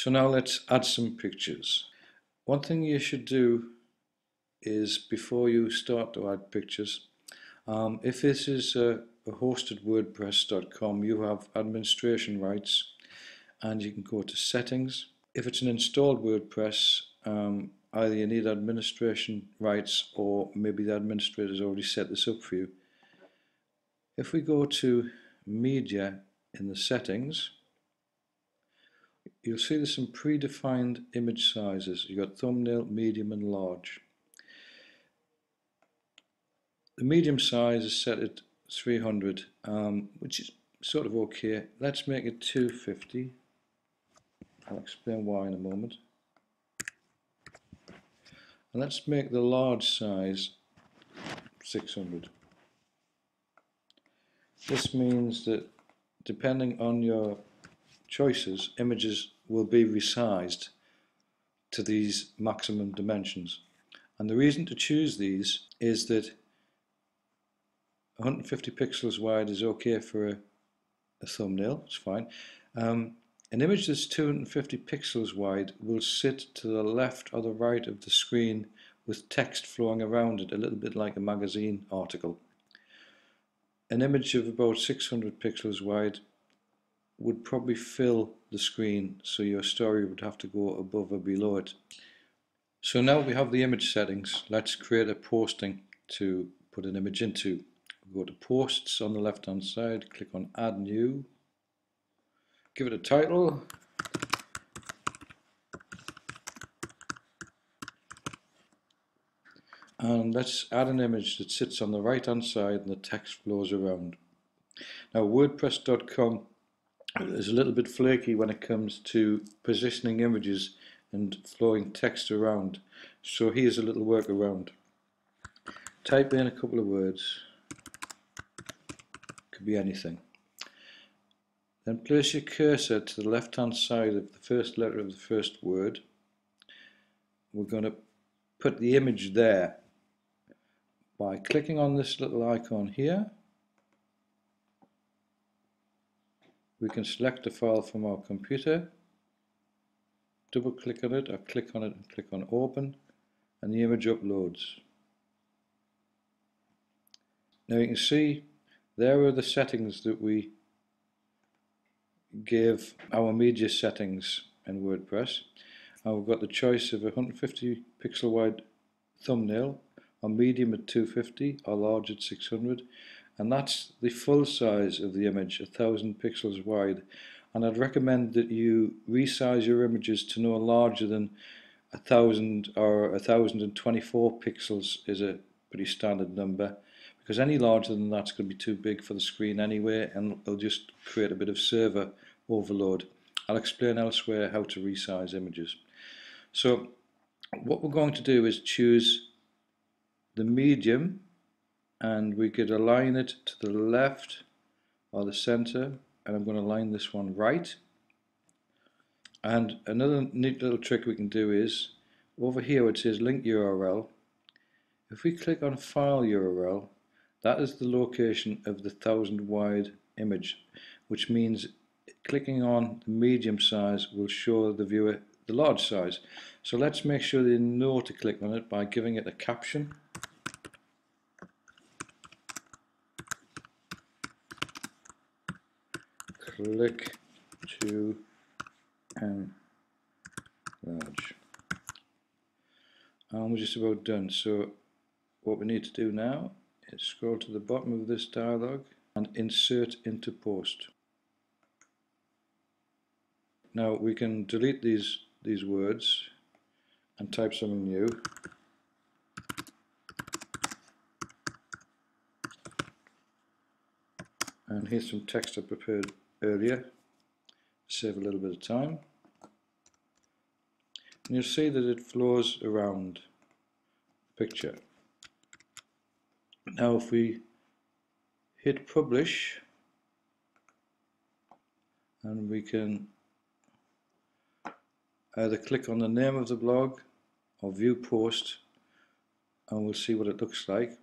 So now let's add some pictures. One thing you should do is, before you start to add pictures, if this is a hosted WordPress.com, you have administration rights and you can go to settings. If it's an installed WordPress, either you need administration rights or maybe the administrator's already set this up for you. If we go to media in the settings, you'll see there's some predefined image sizes. You've got thumbnail, medium and large. The medium size is set at 300, which is sort of okay. Let's make it 250. I'll explain why in a moment. And let's make the large size 600. This means that depending on your choices, images will be resized to these maximum dimensions. And the reason to choose these is that 150 pixels wide is okay for a thumbnail, it's fine. An image that's 250 pixels wide will sit to the left or the right of the screen with text flowing around it, a little bit like a magazine article. An image of about 600 pixels wide would probably fill the screen, so your story would have to go above or below it. So now we have the image settings. Let's create a posting to put an image into. Go to posts on the left hand side, click on add new, give it a title, and let's add an image that sits on the right hand side and the text flows around. Now WordPress.com is a little bit flaky when it comes to positioning images and flowing text around, so here's a little workaround. Type in a couple of words, could be anything. Then place your cursor to the left hand side of the first letter of the first word. We're going to put the image there by clicking on this little icon here. We can select a file from our computer, double click on it or click on it and click on open, and the image uploads. Now you can see there are the settings that we gave our media settings in WordPress, and we've got the choice of 150 pixel wide thumbnail, or medium at 250, or large at 600, and that's the full size of the image, 1000 pixels wide. And I'd recommend that you resize your images to no larger than 1000 or 1024 pixels is a pretty standard number, because any larger than that's going to be too big for the screen anyway, and it'll just create a bit of server overload. I'll explain elsewhere how to resize images. So what we're going to do is choose the medium, and we could align it to the left or the center, and I'm going to align this one right. And another neat little trick we can do is, over here it says link URL. If we click on file URL, that is the location of the 1000 wide image, which means clicking on the medium size will show the viewer the large size. So let's make sure they know to click on it by giving it a caption. Click to enlarge. And we're just about done. So what we need to do now is scroll to the bottom of this dialog and insert into post. Now we can delete these words and type something new. And here's some text I prepared earlier, save a little bit of time. And you'll see that it flows around the picture. Now if we hit publish, and we can either click on the name of the blog or view post, and we'll see what it looks like.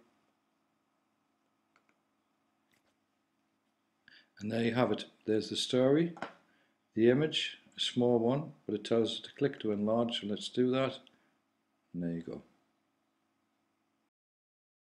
And there you have it. There's the story, the image, a small one, but it tells us to click to enlarge, so let's do that, and there you go.